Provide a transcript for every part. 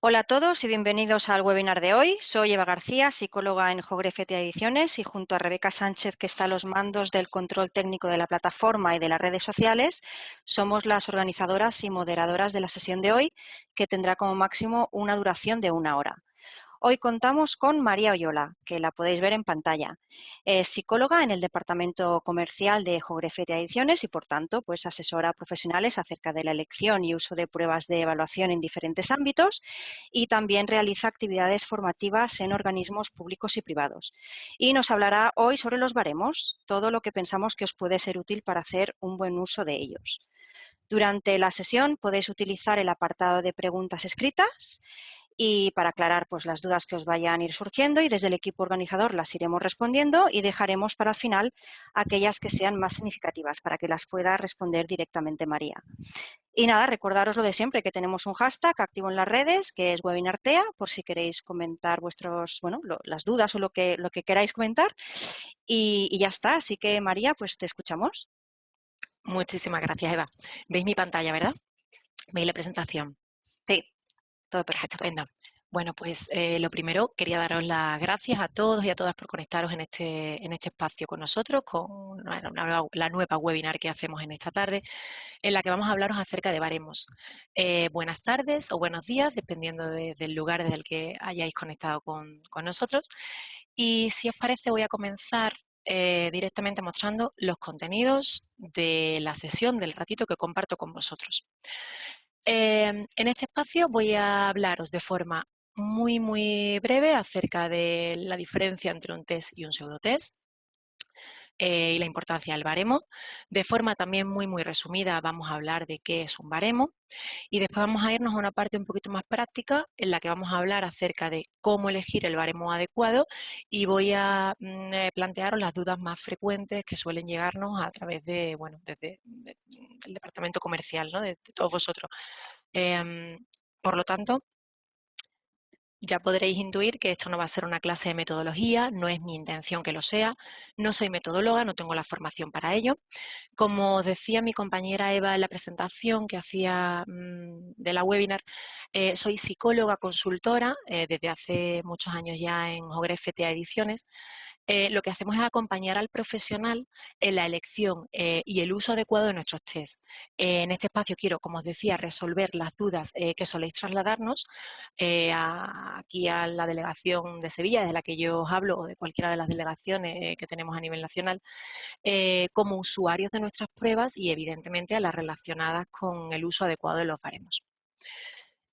Hola a todos y bienvenidos al webinar de hoy. Soy Eva García, psicóloga en Jogrefetia Ediciones, y junto a Rebeca Sánchez, que está a los mandos del control técnico de la plataforma y de las redes sociales, somos las organizadoras y moderadoras de la sesión de hoy, que tendrá como máximo una duración de 1 hora. Hoy contamos con María Oyola, que la podéis ver en pantalla. Es psicóloga en el departamento comercial de Jogrefetia Ediciones y, por tanto, pues asesora a profesionales acerca de la elección y uso de pruebas de evaluación en diferentes ámbitos, y también realiza actividades formativas en organismos públicos y privados. Y nos hablará hoy sobre los baremos, todo lo que pensamos que os puede ser útil para hacer un buen uso de ellos. Durante la sesión podéis utilizar el apartado de preguntas escritas y para aclarar pues, las dudas que os vayan a ir surgiendo, y desde el equipo organizador las iremos respondiendo y dejaremos para el final aquellas que sean más significativas para que las pueda responder directamente María. Y nada, recordaros lo de siempre, que tenemos un hashtag activo en las redes, que es webinartea, por si queréis comentar las dudas o lo que queráis comentar. Y ya está, así que María, pues te escuchamos. Muchísimas gracias, Eva. ¿Veis mi pantalla, verdad? ¿Veis la presentación? Sí, todo perfecto. Estupendo. Bueno, pues lo primero, quería daros las gracias a todos y a todas por conectaros en este espacio con nosotros, con la nueva webinar que hacemos en esta tarde, en la que vamos a hablaros acerca de baremos. Buenas tardes o buenos días, dependiendo del lugar desde el que hayáis conectado con nosotros. Y si os parece, voy a comenzar directamente mostrando los contenidos de la sesión del ratito que comparto con vosotros. En este espacio voy a hablaros de forma muy breve acerca de la diferencia entre un test y un pseudotest, y la importancia del baremo. De forma también muy resumida vamos a hablar de qué es un baremo, y después vamos a irnos a una parte un poquito más práctica en la que vamos a hablar acerca de cómo elegir el baremo adecuado, y voy a plantearos las dudas más frecuentes que suelen llegarnos a través del departamento comercial, ¿no? de todos vosotros. Por lo tanto, ya podréis intuir que esto no va a ser una clase de metodología, no es mi intención que lo sea, no soy metodóloga, no tengo la formación para ello. Como os decía mi compañera Eva en la presentación que hacía de la webinar, soy psicóloga consultora desde hace muchos años ya en Jogrefetia Ediciones. Lo que hacemos es acompañar al profesional en la elección y el uso adecuado de nuestros test. En este espacio quiero, como os decía, resolver las dudas que soléis trasladarnos aquí a la delegación de Sevilla, desde la que yo os hablo, o de cualquiera de las delegaciones que tenemos a nivel nacional, como usuarios de nuestras pruebas, y evidentemente a las relacionadas con el uso adecuado de los baremos.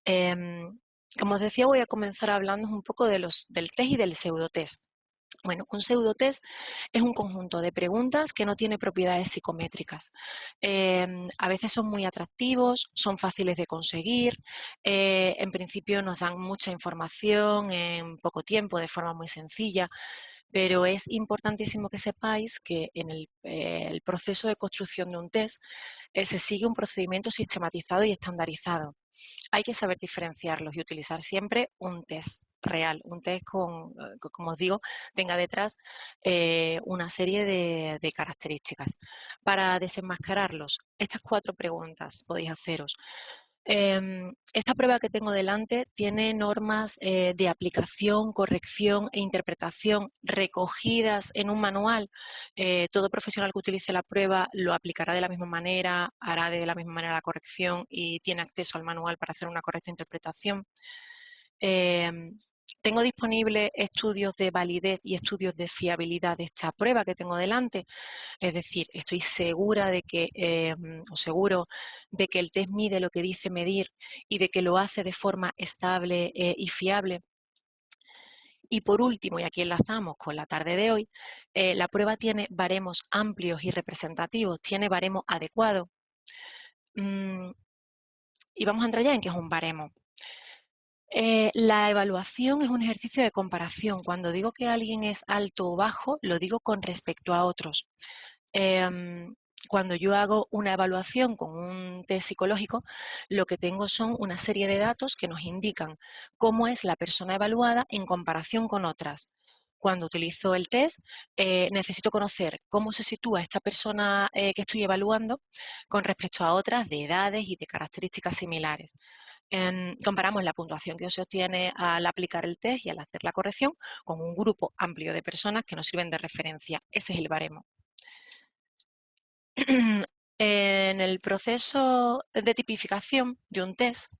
Como os decía, voy a comenzar hablando un poco del test y del pseudotest. Bueno, un pseudotest es un conjunto de preguntas que no tiene propiedades psicométricas. A veces son muy atractivos, son fáciles de conseguir, en principio nos dan mucha información en poco tiempo, de forma muy sencilla, pero es importantísimo que sepáis que en el proceso de construcción de un test se sigue un procedimiento sistematizado y estandarizado. Hay que saber diferenciarlos y utilizar siempre un test real, un test como os digo, tenga detrás una serie de características. Para desenmascararlos, estas 4 preguntas podéis haceros. Esta prueba que tengo delante tiene normas de aplicación, corrección e interpretación recogidas en un manual. Todo profesional que utilice la prueba lo aplicará de la misma manera, hará de la misma manera la corrección y tiene acceso al manual para hacer una correcta interpretación. Tengo disponibles estudios de validez y estudios de fiabilidad de esta prueba que tengo delante. Es decir, estoy segura de que, o seguro de que el test mide lo que dice medir y de que lo hace de forma estable y fiable. Y por último, y aquí enlazamos con la tarde de hoy, la prueba tiene baremos amplios y representativos, tiene baremo adecuado. Y vamos a entrar ya en qué es un baremo. La evaluación es un ejercicio de comparación. Cuando digo que alguien es alto o bajo, lo digo con respecto a otros. Cuando yo hago una evaluación con un test psicológico, lo que tengo son una serie de datos que nos indican cómo es la persona evaluada en comparación con otras. Cuando utilizo el test, necesito conocer cómo se sitúa esta persona que estoy evaluando con respecto a otras de edades y de características similares. Comparamos la puntuación que se obtiene al aplicar el test y al hacer la corrección con un grupo amplio de personas que nos sirven de referencia. Ese es el baremo. En el proceso de tipificación de un test,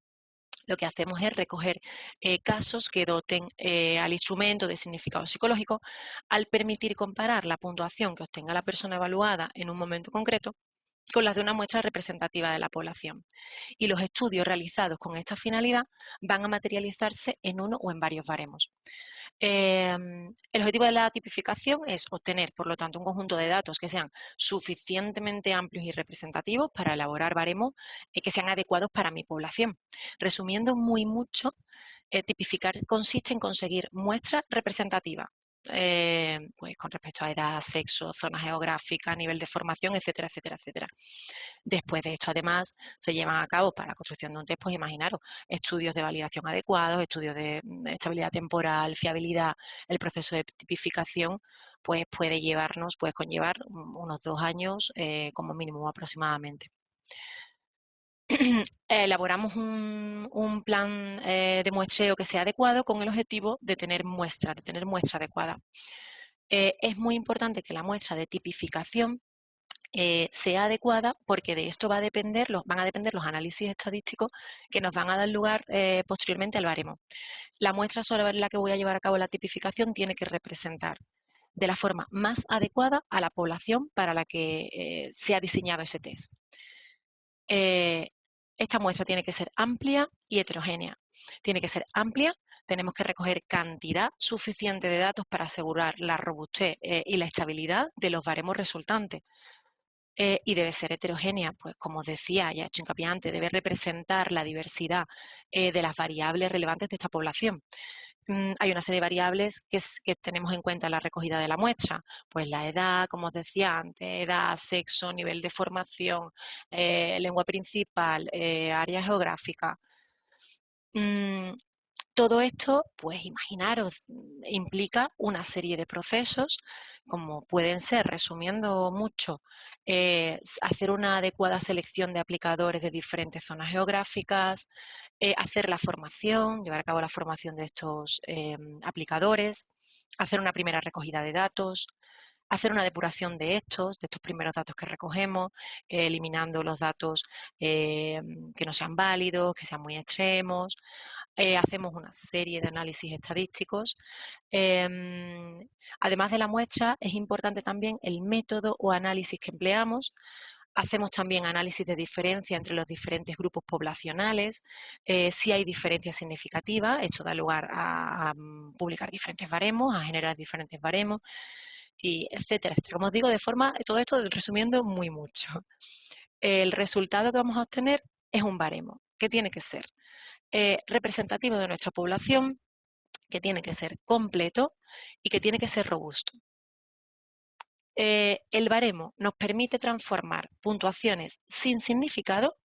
lo que hacemos es recoger casos que doten al instrumento de significado psicológico al permitir comparar la puntuación que obtenga la persona evaluada en un momento concreto con las de una muestra representativa de la población. Y los estudios realizados con esta finalidad van a materializarse en uno o en varios baremos. El objetivo de la tipificación es obtener, por lo tanto, un conjunto de datos que sean suficientemente amplios y representativos para elaborar baremos que sean adecuados para mi población. Resumiendo muy mucho, tipificar consiste en conseguir muestras representativas, pues con respecto a edad, sexo, zona geográfica, nivel de formación, etcétera, etcétera, etcétera. Después de esto, además, se llevan a cabo para la construcción de un test, pues imaginaros, estudios de validación adecuados, estudios de estabilidad temporal, fiabilidad. El proceso de tipificación pues puede conllevar unos 2 años como mínimo aproximadamente. Elaboramos un plan de muestreo que sea adecuado con el objetivo de tener muestra adecuada. Es muy importante que la muestra de tipificación sea adecuada porque de esto van a depender los análisis estadísticos que nos van a dar lugar posteriormente al baremo. La muestra sobre la que voy a llevar a cabo la tipificación tiene que representar de la forma más adecuada a la población para la que se ha diseñado ese test. Esta muestra tiene que ser amplia y heterogénea. Tiene que ser amplia, tenemos que recoger cantidad suficiente de datos para asegurar la robustez y la estabilidad de los baremos resultantes. Y debe ser heterogénea, pues como os decía, ya he hecho hincapié antes, debe representar la diversidad de las variables relevantes de esta población. Hay una serie de variables que tenemos en cuenta en la recogida de la muestra, pues la edad, como os decía antes, edad, sexo, nivel de formación, lengua principal, área geográfica. Todo esto, pues imaginaros, implica una serie de procesos, como pueden ser, resumiendo mucho, hacer una adecuada selección de aplicadores de diferentes zonas geográficas, hacer la formación, llevar a cabo la formación de estos aplicadores, hacer una primera recogida de datos, hacer una depuración de estos primeros datos que recogemos, eliminando los datos que no sean válidos, que sean muy extremos. Hacemos una serie de análisis estadísticos. Además de la muestra, es importante también el método o análisis que empleamos. Hacemos también análisis de diferencia entre los diferentes grupos poblacionales. Si hay diferencias significativas, esto da lugar a publicar diferentes baremos, a generar diferentes baremos, y etcétera, etcétera. Como os digo, todo esto resumiendo muy mucho. El resultado que vamos a obtener es un baremo, que tiene que ser representativo de nuestra población, que tiene que ser completo y que tiene que ser robusto. El baremo nos permite transformar puntuaciones sin significado,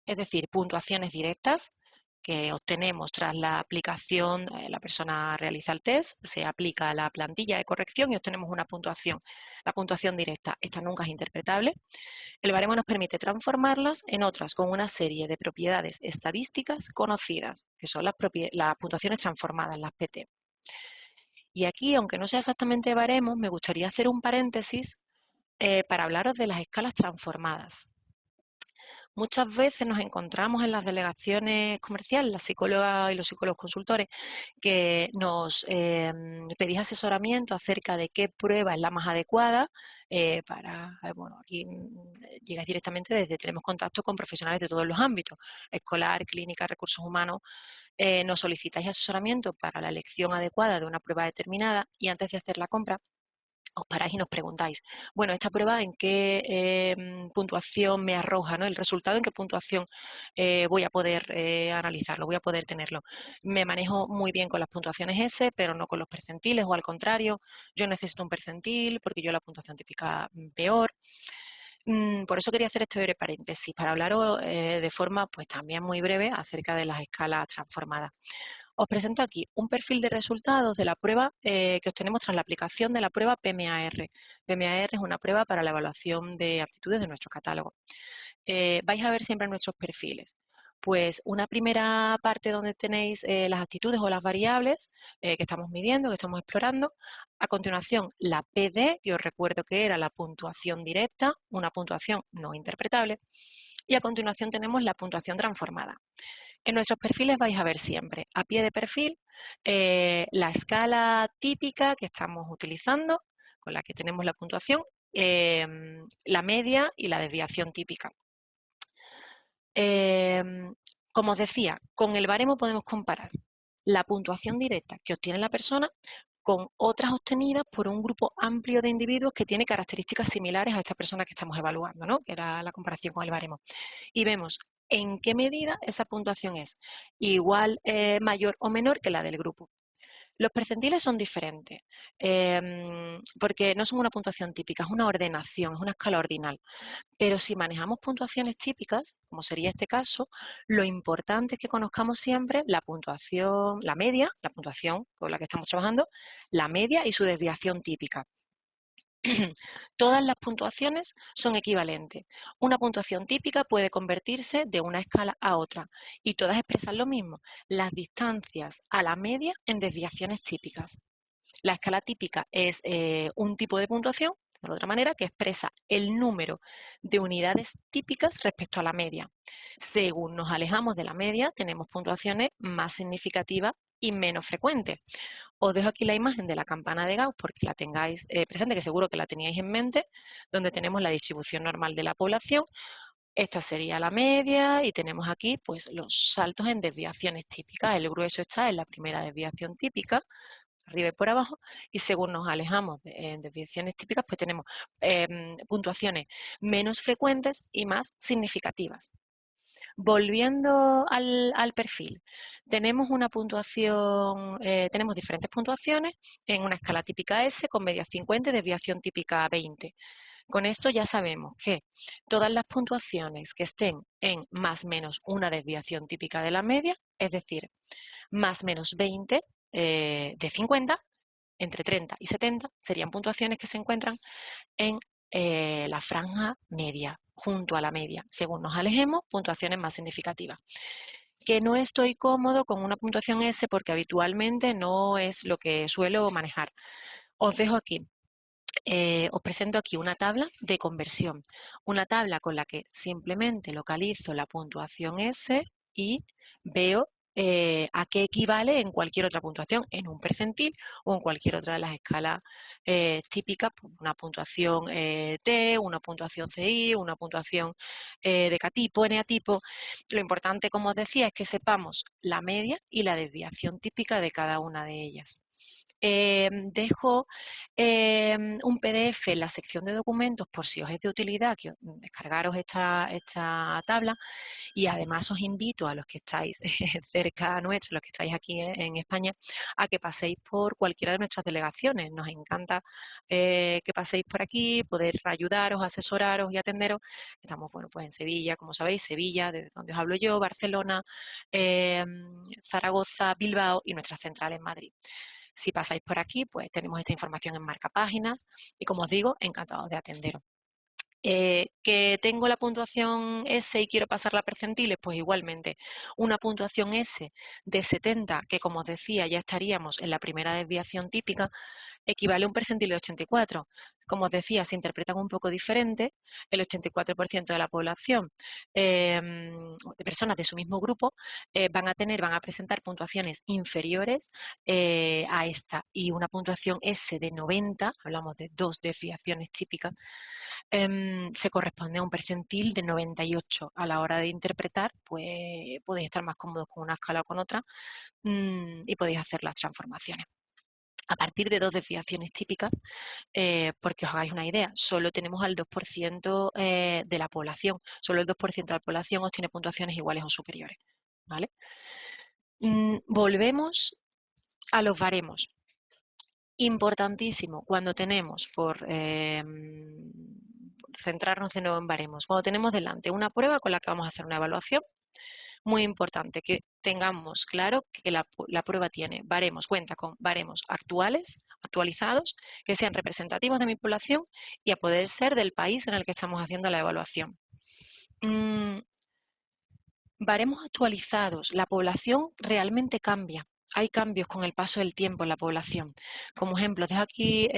es decir, puntuaciones directas que obtenemos tras la aplicación, la persona realiza el test, se aplica la plantilla de corrección y obtenemos una puntuación. La puntuación directa, esta nunca es interpretable. El baremo nos permite transformarlas en otras con una serie de propiedades estadísticas conocidas, que son las puntuaciones transformadas, las PT. Y aquí, aunque no sea exactamente baremo, me gustaría hacer un paréntesis para hablaros de las escalas transformadas. Muchas veces nos encontramos en las delegaciones comerciales, las psicólogas y los psicólogos consultores, que nos pedís asesoramiento acerca de qué prueba es la más adecuada bueno, aquí llegáis directamente tenemos contacto con profesionales de todos los ámbitos, escolar, clínica, recursos humanos. Nos solicitáis asesoramiento para la elección adecuada de una prueba determinada y antes de hacer la compra, os paráis y nos preguntáis, bueno, esta prueba en qué puntuación me arroja, ¿no? El resultado en qué puntuación voy a poder analizarlo, voy a poder tenerlo. Me manejo muy bien con las puntuaciones S, pero no con los percentiles, o al contrario, yo necesito un percentil porque yo la puntuación típica peor. Por eso quería hacer este breve paréntesis, para hablaros de forma pues también muy breve acerca de las escalas transformadas. Os presento aquí un perfil de resultados de la prueba que obtenemos tras la aplicación de la prueba PMAR. PMAR es una prueba para la evaluación de aptitudes de nuestro catálogo. Vais a ver siempre nuestros perfiles Pues una primera parte donde tenéis las actitudes o las variables que estamos midiendo, que estamos explorando. A continuación, la PD, que os recuerdo que era la puntuación directa, una puntuación no interpretable. Y a continuación tenemos la puntuación transformada. En nuestros perfiles vais a ver siempre, a pie de perfil, la escala típica que estamos utilizando, con la que tenemos la puntuación, la media y la desviación típica. Como os decía, con el baremo podemos comparar la puntuación directa que obtiene la persona con otras obtenidas por un grupo amplio de individuos que tiene características similares a esta persona que estamos evaluando, ¿no? Que era la comparación con el baremo. Y vemos en qué medida esa puntuación es igual, mayor o menor que la del grupo. Los percentiles son diferentes, porque no son una puntuación típica, es una ordenación, es una escala ordinal. Pero si manejamos puntuaciones típicas, como sería este caso, lo importante es que conozcamos siempre la puntuación, la media, la puntuación con la que estamos trabajando, la media y su desviación típica. Todas las puntuaciones son equivalentes. Una puntuación típica puede convertirse de una escala a otra y todas expresan lo mismo, las distancias a la media en desviaciones típicas. La escala típica es un tipo de puntuación, de otra manera, que expresa el número de unidades típicas respecto a la media. Según nos alejamos de la media, tenemos puntuaciones más significativas y menos frecuentes. Os dejo aquí la imagen de la campana de Gauss porque la tengáis presente, que seguro que la teníais en mente, donde tenemos la distribución normal de la población. Esta sería la media y tenemos aquí pues, los saltos en desviaciones típicas. El grueso está en la primera desviación típica, arriba y por abajo, y según nos alejamos en desviaciones típicas, pues tenemos puntuaciones menos frecuentes y más significativas. Volviendo al perfil, tenemos una puntuación, tenemos diferentes puntuaciones en una escala típica S con media 50 y desviación típica 20. Con esto ya sabemos que todas las puntuaciones que estén en más menos una desviación típica de la media, es decir, más menos 20 de 50, entre 30 y 70, serían puntuaciones que se encuentran en la franja media, junto a la media. Según nos alejemos, puntuaciones más significativas. Que no estoy cómodo con una puntuación S porque habitualmente no es lo que suelo manejar. Os dejo aquí. Os presento aquí una tabla de conversión, una tabla con la que simplemente localizo la puntuación S y veo a qué equivale en cualquier otra puntuación, en un percentil o en cualquier otra de las escalas típicas, una puntuación T, una puntuación CI, una puntuación de K-tipo, NA-tipo. Lo importante, como os decía, es que sepamos la media y la desviación típica de cada una de ellas. Dejo un PDF en la sección de documentos por si os es de utilidad que descargaros esta tabla, y además os invito a los que estáis cerca nuestro, los que estáis aquí en España, a que paséis por cualquiera de nuestras delegaciones. Nos encanta que paséis por aquí, poder ayudaros, asesoraros y atenderos. Estamos, bueno, pues en Sevilla, como sabéis, Sevilla, desde donde os hablo yo, Barcelona, Zaragoza, Bilbao y nuestra central en Madrid. Si pasáis por aquí, pues tenemos esta información en marcapáginas y, como os digo, encantados de atenderos. Que tengo la puntuación S y quiero pasarla a percentiles, pues igualmente una puntuación S de 70, que como os decía ya estaríamos en la primera desviación típica, equivale a un percentil de 84. Como os decía, se interpretan un poco diferente. El 84% de la población de personas de su mismo grupo van a presentar puntuaciones inferiores a esta, y una puntuación S de 90, hablamos de 2 desviaciones típicas, se corresponde a un percentil de 98. A la hora de interpretar, pues podéis estar más cómodos con una escala o con otra y podéis hacer las transformaciones. A partir de 2 desviaciones típicas, porque os hagáis una idea, solo tenemos al 2% de la población, solo el 2% de la población obtiene puntuaciones iguales o superiores, ¿vale? Volvemos a los baremos. Importantísimo cuando tenemos, por centrarnos de nuevo en baremos, cuando tenemos delante una prueba con la que vamos a hacer una evaluación, muy importante que tengamos claro que la prueba tiene baremos, cuenta con baremos actuales, actualizados, que sean representativos de mi población y a poder ser del país en el que estamos haciendo la evaluación. Baremos actualizados. La población realmente cambia. Hay cambios con el paso del tiempo en la población. Como ejemplo, dejo aquí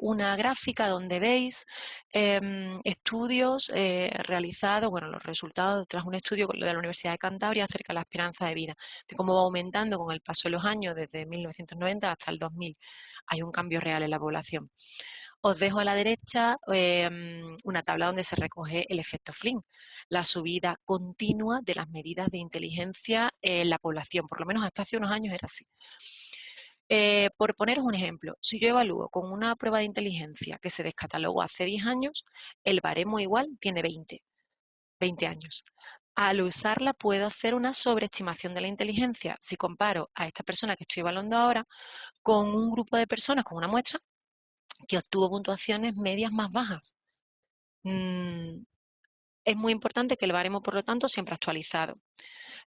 una gráfica donde veis estudios realizados, bueno, los resultados tras un estudio de la Universidad de Cantabria acerca de la esperanza de vida, de cómo va aumentando con el paso de los años desde 1990 hasta el 2000. Hay un cambio real en la población. Os dejo a la derecha una tabla donde se recoge el efecto Flynn, la subida continua de las medidas de inteligencia en la población, por lo menos hasta hace unos años era así. Por poneros un ejemplo, si yo evalúo con una prueba de inteligencia que se descatalogó hace 10 años, el baremo igual tiene 20 años. Al usarla puedo hacer una sobreestimación de la inteligencia si comparo a esta persona que estoy evaluando ahora con un grupo de personas, con una muestra, que obtuvo puntuaciones medias más bajas. Es muy importante que el baremo, por lo tanto, siempre actualizado.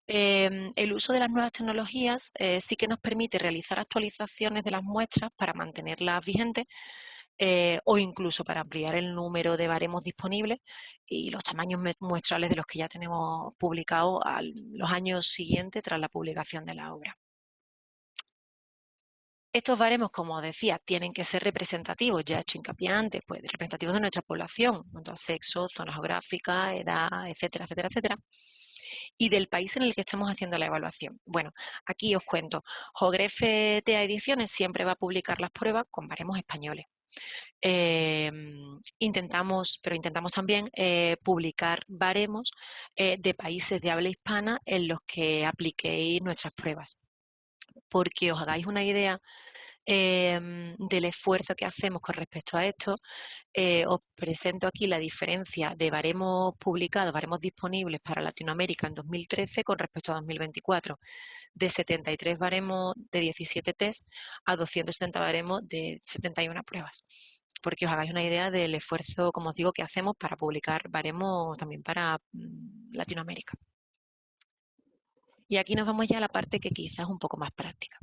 El uso de las nuevas tecnologías sí que nos permite realizar actualizaciones de las muestras para mantenerlas vigentes o incluso para ampliar el número de baremos disponibles y los tamaños muestrales de los que ya tenemos publicados a los años siguientes tras la publicación de la obra. Estos baremos, como os decía, tienen que ser representativos, ya he hecho hincapié antes, pues representativos de nuestra población, en cuanto a sexo, zona geográfica, edad, etcétera, etcétera, etcétera, y del país en el que estamos haciendo la evaluación. Bueno, aquí os cuento, Jogrefe TA Ediciones siempre va a publicar las pruebas con baremos españoles. Intentamos también publicar baremos de países de habla hispana en los que apliquéis nuestras pruebas. Porque os hagáis una idea del esfuerzo que hacemos con respecto a esto, os presento aquí la diferencia de baremos publicados, baremos disponibles para Latinoamérica en 2013 con respecto a 2024, de 73 baremos de 17 test a 270 baremos de 71 pruebas. Porque os hagáis una idea del esfuerzo, como os digo, que hacemos para publicar baremos también para Latinoamérica. Y aquí nos vamos ya a la parte que quizás es un poco más práctica.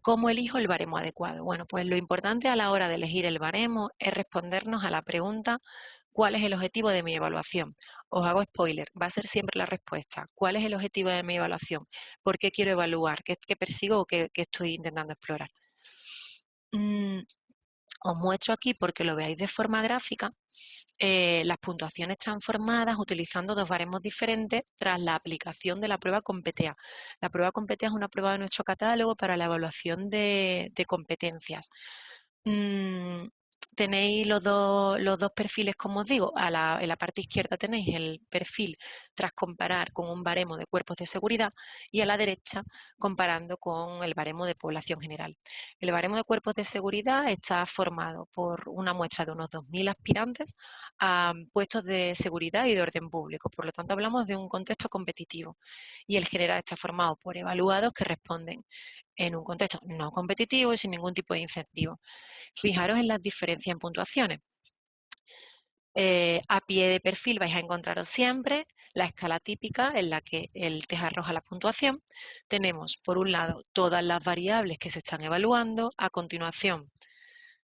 ¿Cómo elijo el baremo adecuado? Bueno, pues lo importante a la hora de elegir el baremo es respondernos a la pregunta ¿cuál es el objetivo de mi evaluación? Os hago spoiler, va a ser siempre la respuesta. ¿Cuál es el objetivo de mi evaluación? ¿Por qué quiero evaluar? ¿Qué persigo o qué estoy intentando explorar? Os muestro aquí, porque lo veáis de forma gráfica, las puntuaciones transformadas utilizando dos baremos diferentes tras la aplicación de la prueba Competea. La prueba Competea es una prueba de nuestro catálogo para la evaluación de competencias. Tenéis los dos perfiles, como os digo, en la parte izquierda tenéis el perfil tras comparar con un baremo de cuerpos de seguridad y a la derecha comparando con el baremo de población general. El baremo de cuerpos de seguridad está formado por una muestra de unos 2.000 aspirantes a puestos de seguridad y de orden público. Por lo tanto, hablamos de un contexto competitivo. Y el general está formado por evaluados que responden en un contexto no competitivo y sin ningún tipo de incentivo. Fijaros en las diferencias en puntuaciones. A pie de perfil vais a encontraros siempre la escala típica en la que el test arroja la puntuación. Tenemos, por un lado, todas las variables que se están evaluando. A continuación,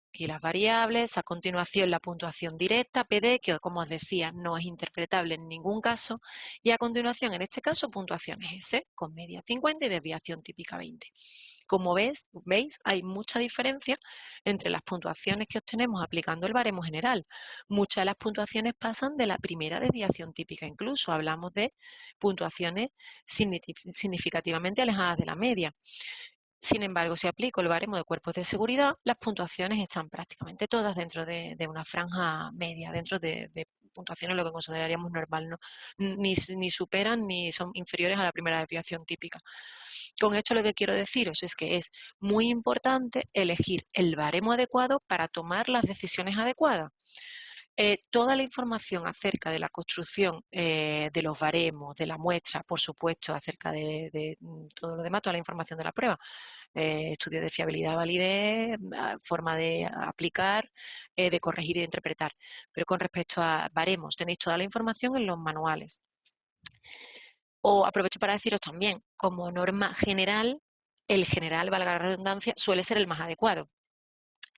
aquí las variables. A continuación, la puntuación directa, PD, que como os decía, no es interpretable en ningún caso. Y a continuación, en este caso, puntuaciones S, con media 50 y desviación típica 20. Como veis, hay mucha diferencia entre las puntuaciones que obtenemos aplicando el baremo general. Muchas de las puntuaciones pasan de la primera desviación típica, incluso hablamos de puntuaciones significativamente alejadas de la media. Sin embargo, si aplico el baremo de cuerpos de seguridad, las puntuaciones están prácticamente todas dentro de una franja media, dentro de puntuaciones lo que consideraríamos normal, ¿no? Ni superan ni son inferiores a la primera desviación típica. Con esto lo que quiero deciros es que es muy importante elegir el baremo adecuado para tomar las decisiones adecuadas. Toda la información acerca de la construcción de los baremos, de la muestra, por supuesto, acerca de todo lo demás, toda la información de la prueba, estudios de fiabilidad, validez, forma de aplicar, de corregir y de interpretar. Pero con respecto a baremos, tenéis toda la información en los manuales. O aprovecho para deciros también, como norma general, el general, valga la redundancia, suele ser el más adecuado.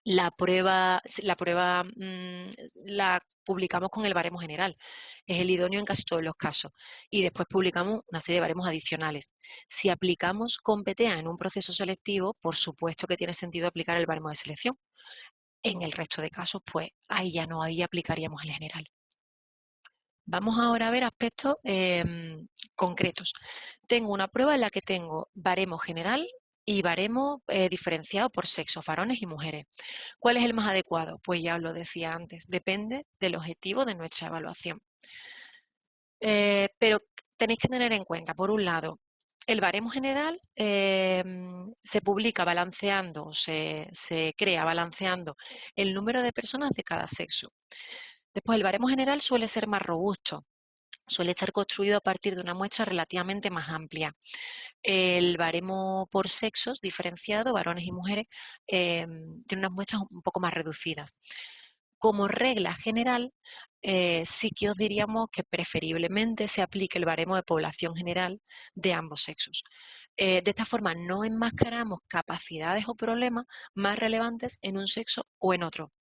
La publicamos con el baremo general. Es el idóneo en casi todos los casos. Y después publicamos una serie de baremos adicionales. Si aplicamos con PTA en un proceso selectivo, por supuesto que tiene sentido aplicar el baremo de selección. En el resto de casos, pues ahí ya no, ahí aplicaríamos el general. Vamos ahora a ver aspectos concretos. Tengo una prueba en la que tengo baremo general y baremo diferenciado por sexo, varones y mujeres. ¿Cuál es el más adecuado? Pues ya os lo decía antes, depende del objetivo de nuestra evaluación. Pero tenéis que tener en cuenta, por un lado, el baremo general se publica balanceando, se crea balanceando el número de personas de cada sexo. Después, el baremo general suele ser más robusto, suele estar construido a partir de una muestra relativamente más amplia. El baremo por sexos diferenciado, varones y mujeres, tiene unas muestras un poco más reducidas. Como regla general, sí que os diríamos que preferiblemente se aplique el baremo de población general de ambos sexos. De esta forma no enmascaramos capacidades o problemas más relevantes en un sexo o en otro.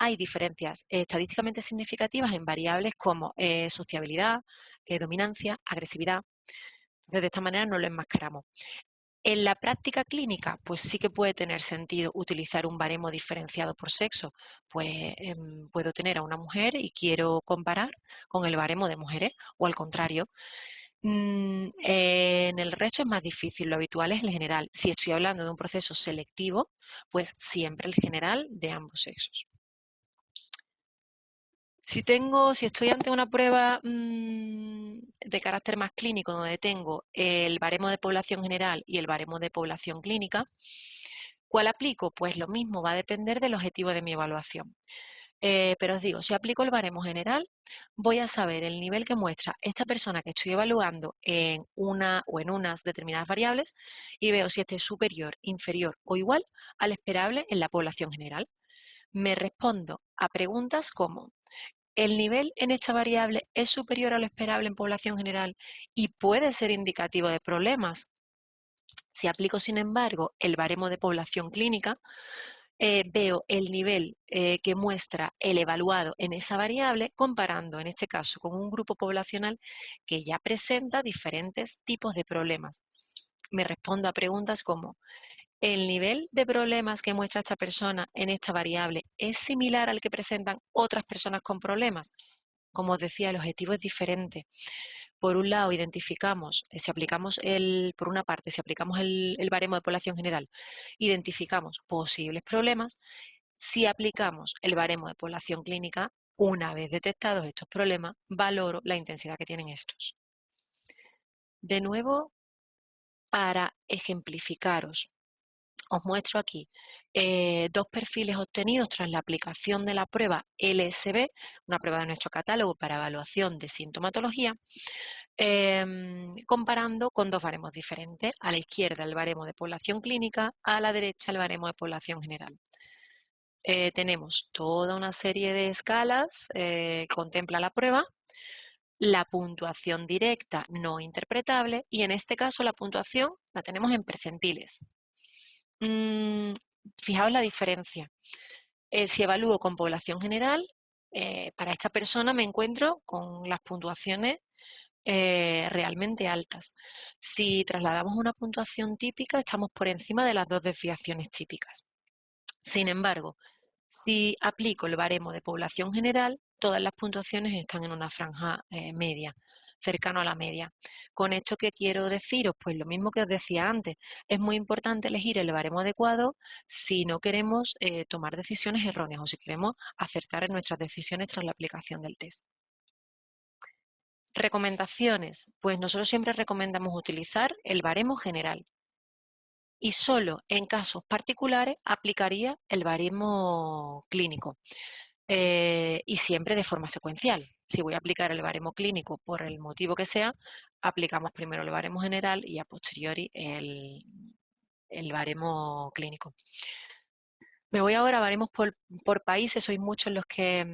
Hay diferencias estadísticamente significativas en variables como sociabilidad, dominancia, agresividad. Entonces, de esta manera no lo enmascaramos. En la práctica clínica, pues sí que puede tener sentido utilizar un baremo diferenciado por sexo. Pues puedo tener a una mujer y quiero comparar con el baremo de mujeres, o al contrario. En el resto es más difícil, lo habitual es el general. Si estoy hablando de un proceso selectivo, pues siempre el general de ambos sexos. Si estoy ante una prueba de carácter más clínico, donde tengo el baremo de población general y el baremo de población clínica, ¿cuál aplico? Pues lo mismo, va a depender del objetivo de mi evaluación. Pero os digo, si aplico el baremo general, voy a saber el nivel que muestra esta persona que estoy evaluando en una o en unas determinadas variables y veo si este es superior, inferior o igual al esperable en la población general. Me respondo a preguntas como: ¿el nivel en esta variable es superior a lo esperable en población general y puede ser indicativo de problemas? Si aplico, sin embargo, el baremo de población clínica, veo el nivel que muestra el evaluado en esa variable, comparando, en este caso, con un grupo poblacional que ya presenta diferentes tipos de problemas. Me respondo a preguntas como: ¿el nivel de problemas que muestra esta persona en esta variable es similar al que presentan otras personas con problemas? Como os decía, el objetivo es diferente. Por un lado, identificamos, si aplicamos por una parte, si aplicamos el baremo de población general, identificamos posibles problemas. Si aplicamos el baremo de población clínica, una vez detectados estos problemas, valoro la intensidad que tienen estos. De nuevo, para ejemplificaros, os muestro aquí dos perfiles obtenidos tras la aplicación de la prueba LSB, una prueba de nuestro catálogo para evaluación de sintomatología, comparando con dos baremos diferentes. A la izquierda el baremo de población clínica, a la derecha el baremo de población general. Tenemos toda una serie de escalas que contempla la prueba, la puntuación directa no interpretable y en este caso la puntuación la tenemos en percentiles. Fijaos la diferencia. Si evalúo con población general, para esta persona me encuentro con las puntuaciones realmente altas. Si trasladamos una puntuación típica, estamos por encima de las dos desviaciones típicas. Sin embargo, si aplico el baremo de población general, todas las puntuaciones están en una franja media, cercano a la media. ¿Con esto qué quiero deciros? Pues lo mismo que os decía antes, es muy importante elegir el baremo adecuado si no queremos tomar decisiones erróneas o si queremos acertar en nuestras decisiones tras la aplicación del test. Recomendaciones. Pues nosotros siempre recomendamos utilizar el baremo general y solo en casos particulares aplicaría el baremo clínico. Y siempre de forma secuencial. Si voy a aplicar el baremo clínico por el motivo que sea, aplicamos primero el baremo general y a posteriori el baremo clínico. Me voy ahora a baremos por países, sois muchos los que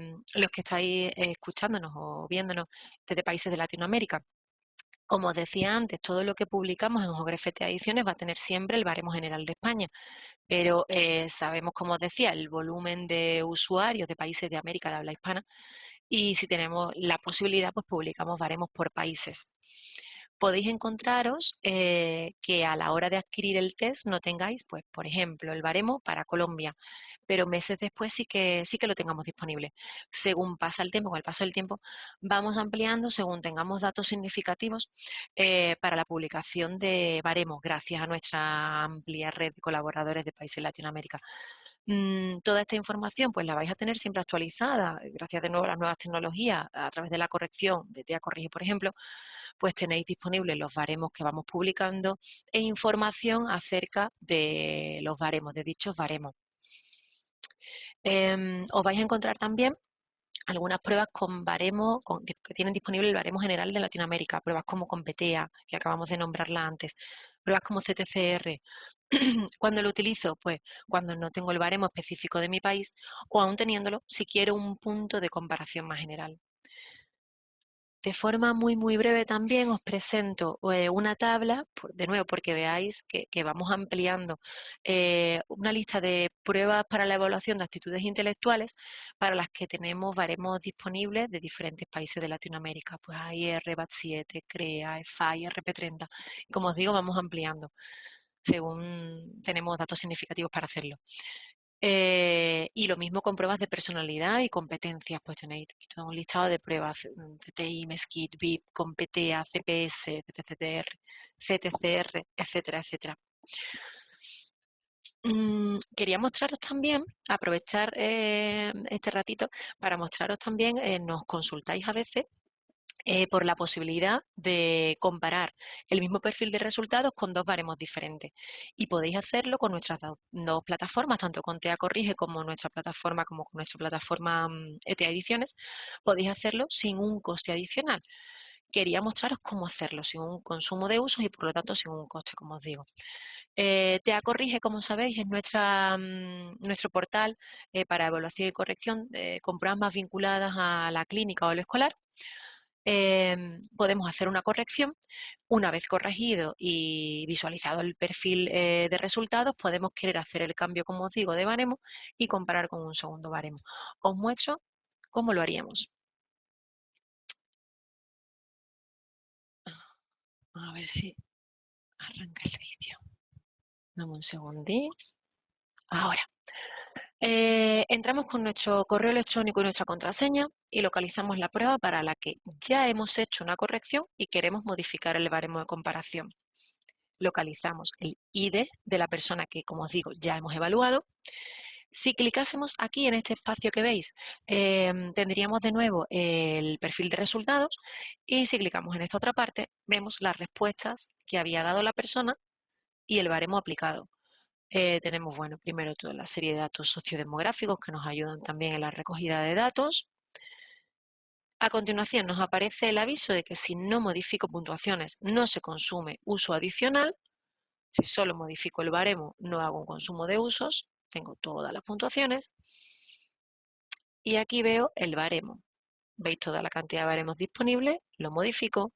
estáis escuchándonos o viéndonos desde países de Latinoamérica. Como os decía antes, todo lo que publicamos en Jogrefete Ediciones va a tener siempre el baremo general de España, pero sabemos, como os decía, el volumen de usuarios de países de América de habla hispana y si tenemos la posibilidad, pues publicamos baremos por países. Podéis encontraros que a la hora de adquirir el test no tengáis, pues, por ejemplo, el baremo para Colombia, pero meses después sí que lo tengamos disponible. Según pasa el tiempo, con el paso del tiempo, vamos ampliando según tengamos datos significativos para la publicación de baremos, gracias a nuestra amplia red de colaboradores de países de Latinoamérica. Toda esta información pues la vais a tener siempre actualizada, gracias de nuevo a las nuevas tecnologías, a través de la corrección de TEA Corrige, por ejemplo, pues tenéis disponibles los baremos que vamos publicando e información acerca de los baremos, de dichos baremos. Os vais a encontrar también algunas pruebas con baremo, que tienen disponible el baremo general de Latinoamérica, pruebas como Competea, que acabamos de nombrarla antes, pruebas como CTCR. ¿Cuándo lo utilizo? Pues cuando no tengo el baremo específico de mi país o aún teniéndolo, si quiero un punto de comparación más general. De forma muy breve también os presento una tabla, de nuevo porque veáis que vamos ampliando una lista de pruebas para la evaluación de actitudes intelectuales para las que tenemos baremos disponibles de diferentes países de Latinoamérica, pues AIR, BAT7, CREA, EFAI, RP30. Y como os digo, vamos ampliando según tenemos datos significativos para hacerlo. Y lo mismo con pruebas de personalidad y competencias, pues tenéis todo un listado de pruebas, CTI, MESKIT, BIP, COMPETEA, CPS, CTCR, CTCR, etcétera, etcétera. Quería mostraros también, aprovechar este ratito para mostraros también, nos consultáis a veces por la posibilidad de comparar el mismo perfil de resultados con dos baremos diferentes. Y podéis hacerlo con nuestras dos plataformas, tanto con TEA Corrige como con nuestra plataforma ETA Ediciones. Podéis hacerlo sin un coste adicional. Quería mostraros cómo hacerlo sin un consumo de usos y por lo tanto sin un coste, como os digo. TEA Corrige, como sabéis, es nuestro portal para evaluación y corrección con pruebas más vinculadas a la clínica o lo escolar. Podemos hacer una corrección. Una vez corregido y visualizado el perfil de resultados, podemos querer hacer el cambio, como os digo, de baremo y comparar con un segundo baremo. Os muestro cómo lo haríamos. A ver si arranca el vídeo. Dame un segundín. Ahora. Entramos con nuestro correo electrónico y nuestra contraseña y localizamos la prueba para la que ya hemos hecho una corrección y queremos modificar el baremo de comparación. Localizamos el ID de la persona que, como os digo, ya hemos evaluado. Si clicásemos aquí en este espacio que veis, tendríamos de nuevo el perfil de resultados y si clicamos en esta otra parte, vemos las respuestas que había dado la persona y el baremo aplicado. Tenemos, bueno, primero toda la serie de datos sociodemográficos que nos ayudan también en la recogida de datos. A continuación nos aparece el aviso de que si no modifico puntuaciones no se consume uso adicional. Si solo modifico el baremo no hago un consumo de usos. Tengo todas las puntuaciones. Y aquí veo el baremo. Veis toda la cantidad de baremos disponibles, lo modifico,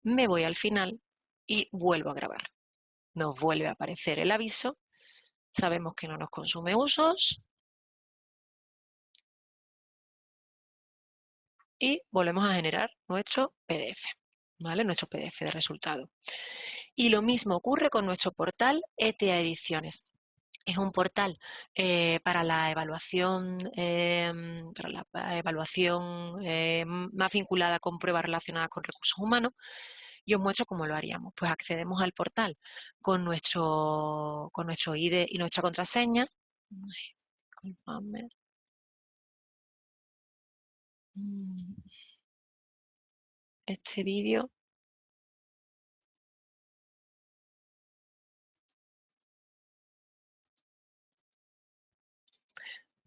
me voy al final y vuelvo a grabar. Nos vuelve a aparecer el aviso. Sabemos que no nos consume usos. Y volvemos a generar nuestro PDF, ¿vale? Nuestro PDF de resultado. Y lo mismo ocurre con nuestro portal ETA Ediciones. Es un portal para la evaluación, más vinculada con pruebas relacionadas con recursos humanos. Y os muestro cómo lo haríamos. Pues accedemos al portal con nuestro ID y nuestra contraseña. Disculpadme. Este vídeo.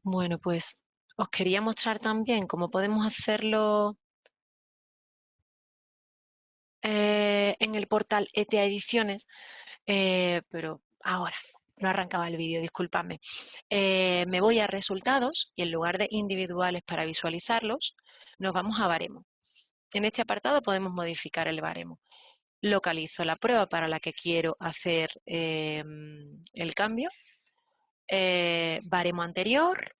Bueno, pues os quería mostrar también cómo podemos hacerlo en el portal ETA Ediciones, pero ahora no arrancaba el vídeo, disculpadme. Me voy a resultados y en lugar de individuales para visualizarlos, nos vamos a baremo. En este apartado podemos modificar el baremo. Localizo la prueba para la que quiero hacer el cambio. Baremo anterior,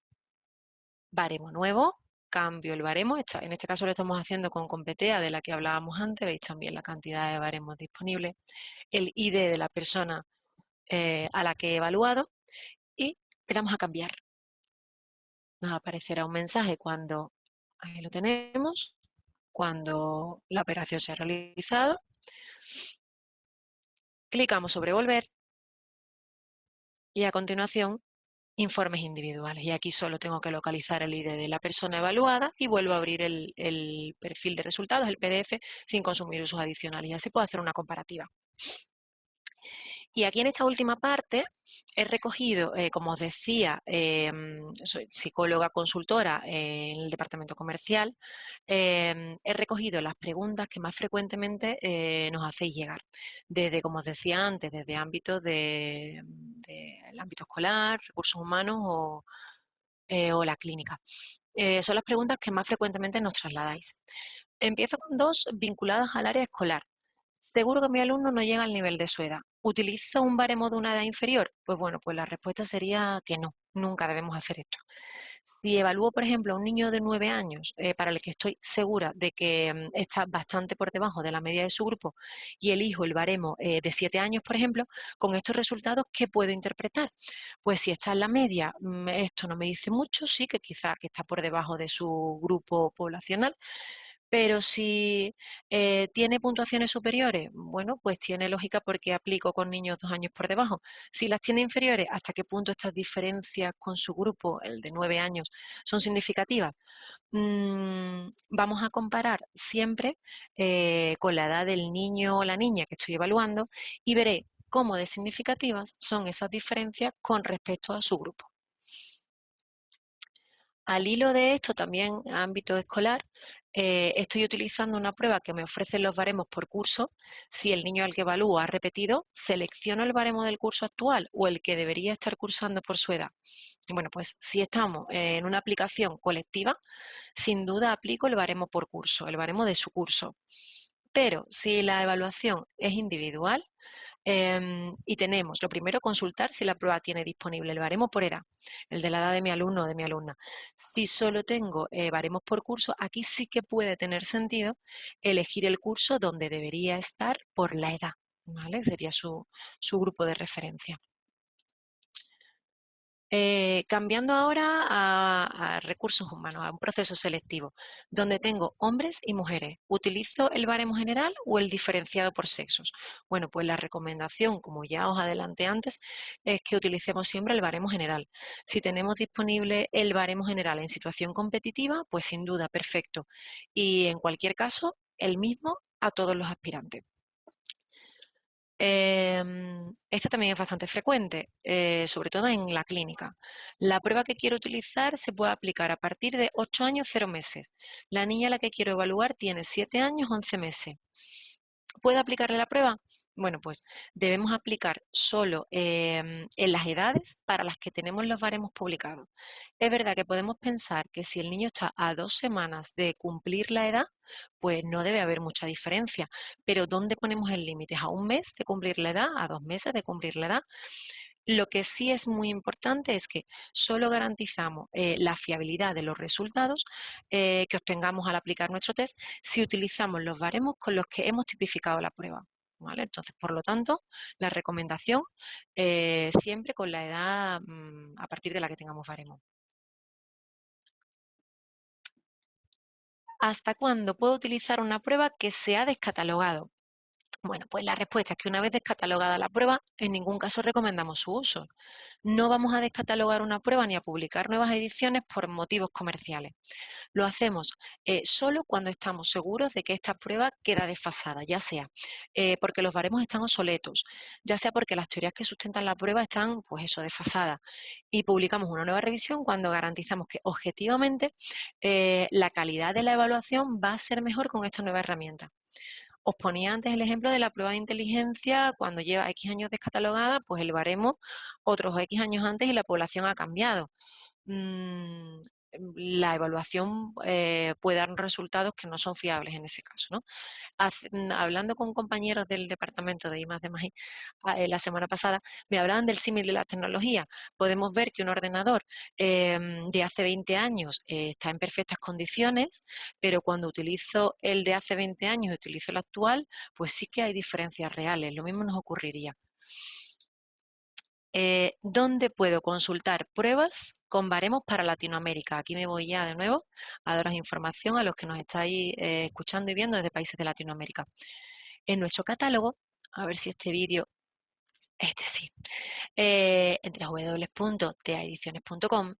baremo nuevo, cambio el baremo. En este caso lo estamos haciendo con Competea, de la que hablábamos antes. Veis también la cantidad de baremos disponibles, el ID de la persona a la que he evaluado y le damos a cambiar. Nos aparecerá un mensaje cuando, ahí lo tenemos, cuando la operación se ha realizado. Clicamos sobre volver y a continuación informes individuales. Y aquí solo tengo que localizar el ID de la persona evaluada y vuelvo a abrir el perfil de resultados, el PDF, sin consumir usos adicionales. Y así puedo hacer una comparativa. Y aquí en esta última parte he recogido, como os decía, soy psicóloga consultora en el departamento comercial, he recogido las preguntas que más frecuentemente nos hacéis llegar, desde, como os decía antes, desde ámbitos del ámbito escolar, recursos humanos o la clínica. Son las preguntas que más frecuentemente nos trasladáis. Empiezo con dos vinculadas al área escolar. ¿Seguro que mi alumno no llega al nivel de su edad? ¿Utiliza un baremo de una edad inferior? Pues bueno, pues la respuesta sería que no, nunca debemos hacer esto. Si evalúo, por ejemplo, a un niño de 9 años, para el que estoy segura de que está bastante por debajo de la media de su grupo, y elijo el baremo de 7 años, por ejemplo, con estos resultados, ¿qué puedo interpretar? Pues si está en la media, esto no me dice mucho, sí que quizá que está por debajo de su grupo poblacional. Pero si tiene puntuaciones superiores, bueno, pues tiene lógica porque aplico con niños 2 años por debajo. Si las tiene inferiores, ¿hasta qué punto estas diferencias con su grupo, el de 9 años, son significativas? Vamos a comparar siempre con la edad del niño o la niña que estoy evaluando y veré cómo de significativas son esas diferencias con respecto a su grupo. Al hilo de esto, también a ámbito escolar, estoy utilizando una prueba que me ofrecen los baremos por curso. Si el niño al que evalúo ha repetido, selecciono el baremo del curso actual o el que debería estar cursando por su edad. Bueno, pues si estamos en una aplicación colectiva, sin duda aplico el baremo por curso, el baremo de su curso. Pero si la evaluación es individual, y tenemos, lo primero, consultar si la prueba tiene disponible el baremo por edad, el de la edad de mi alumno o de mi alumna. Si solo tengo baremos por curso, aquí sí que puede tener sentido elegir el curso donde debería estar por la edad, ¿vale? Sería su grupo de referencia. Cambiando ahora a recursos humanos, a un proceso selectivo, donde tengo hombres y mujeres. ¿Utilizo el baremo general o el diferenciado por sexos? Bueno, pues la recomendación, como ya os adelanté antes, es que utilicemos siempre el baremo general. Si tenemos disponible el baremo general en situación competitiva, pues sin duda, perfecto. Y en cualquier caso, el mismo a todos los aspirantes. Esta también es bastante frecuente, sobre todo en la clínica. La prueba que quiero utilizar se puede aplicar a partir de 8 años, 0 meses. La niña a la que quiero evaluar tiene 7 años, 11 meses. ¿Puedo aplicarle la prueba? Bueno, pues debemos aplicar solo en las edades para las que tenemos los baremos publicados. Es verdad que podemos pensar que si el niño está a 2 semanas de cumplir la edad, pues no debe haber mucha diferencia. Pero ¿dónde ponemos el límite? ¿A 1 mes de cumplir la edad? ¿A 2 meses de cumplir la edad? Lo que sí es muy importante es que solo garantizamos la fiabilidad de los resultados que obtengamos al aplicar nuestro test si utilizamos los baremos con los que hemos tipificado la prueba. ¿Vale? Entonces, por lo tanto, la recomendación siempre con la edad a partir de la que tengamos baremo. ¿Hasta cuándo puedo utilizar una prueba que se ha descatalogado? Bueno, pues la respuesta es que una vez descatalogada la prueba, en ningún caso recomendamos su uso. No vamos a descatalogar una prueba ni a publicar nuevas ediciones por motivos comerciales. Lo hacemos solo cuando estamos seguros de que esta prueba queda desfasada, ya sea porque los baremos están obsoletos, ya sea porque las teorías que sustentan la prueba están, pues eso, desfasadas. Y publicamos una nueva revisión cuando garantizamos que objetivamente la calidad de la evaluación va a ser mejor con esta nueva herramienta. Os ponía antes el ejemplo de la prueba de inteligencia, cuando lleva X años descatalogada, pues el baremo otros X años antes y la población ha cambiado. la evaluación puede dar resultados que no son fiables en ese caso, ¿no? Hablando con compañeros del departamento de I+D+I la semana pasada, me hablaban del símil de la tecnología. Podemos ver que un ordenador de hace 20 años está en perfectas condiciones, pero cuando utilizo el de hace 20 años y utilizo el actual, pues sí que hay diferencias reales. Lo mismo nos ocurriría. ¿Dónde puedo consultar pruebas con baremos para Latinoamérica? Aquí me voy ya de nuevo a daros información a los que nos estáis escuchando y viendo desde países de Latinoamérica. En nuestro catálogo, a ver si este vídeo, este sí, entre www.teaediciones.com,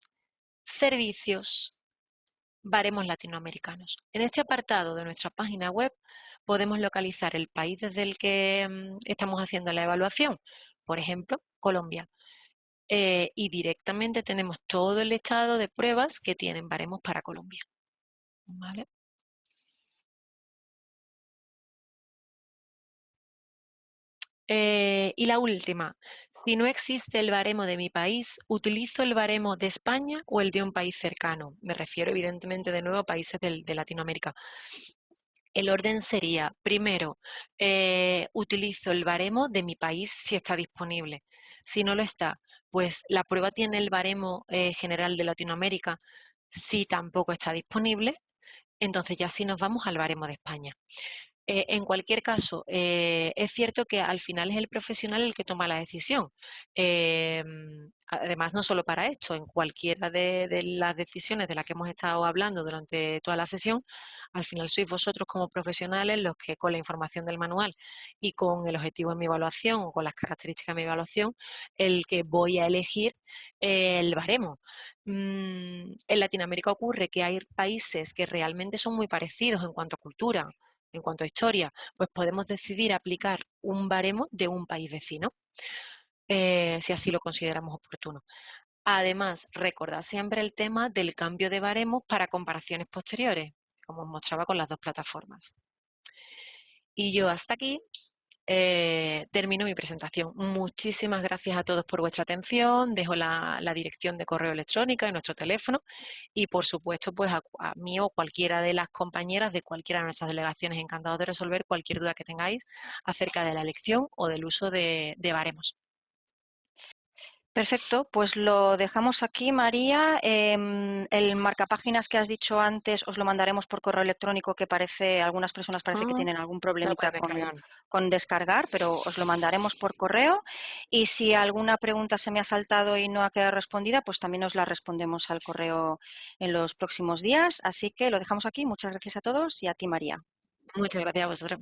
servicios, baremos latinoamericanos. En este apartado de nuestra página web podemos localizar el país desde el que estamos haciendo la evaluación. Por ejemplo, Colombia. Y directamente tenemos todo el listado de pruebas que tienen baremos para Colombia. ¿Vale? Y la última, si no existe el baremo de mi país, ¿utilizo el baremo de España o el de un país cercano? Me refiero evidentemente de nuevo a países de Latinoamérica. El orden sería, primero, utilizo el baremo de mi país si está disponible. Si no lo está, pues la prueba tiene el baremo general de Latinoamérica. Si tampoco está disponible, entonces ya sí nos vamos al baremo de España. En cualquier caso, es cierto que al final es el profesional el que toma la decisión. Además, no solo para esto, en cualquiera de las decisiones de las que hemos estado hablando durante toda la sesión, al final sois vosotros como profesionales los que con la información del manual y con el objetivo de mi evaluación o con las características de mi evaluación, el que voy a elegir el baremo. En Latinoamérica ocurre que hay países que realmente son muy parecidos en cuanto a cultura, en cuanto a historia, pues podemos decidir aplicar un baremo de un país vecino, si así lo consideramos oportuno. Además, recordad siempre el tema del cambio de baremos para comparaciones posteriores, como os mostraba con las dos plataformas. Y yo hasta aquí termino mi presentación. Muchísimas gracias a todos por vuestra atención. Dejo la dirección de correo electrónica y nuestro teléfono y, por supuesto, pues a mí o cualquiera de las compañeras de cualquiera de nuestras delegaciones, encantados de resolver cualquier duda que tengáis acerca de la elección o del uso de baremos. Perfecto, pues lo dejamos aquí, María. El marcapáginas que has dicho antes os lo mandaremos por correo electrónico, que algunas personas parece que tienen algún Lo problemita pueden descargar. con descargar, pero os lo mandaremos por correo. Y si alguna pregunta se me ha saltado y no ha quedado respondida, pues también os la respondemos al correo en los próximos días. Así que lo dejamos aquí. Muchas gracias a todos y a ti, María. Muchas gracias a vosotros.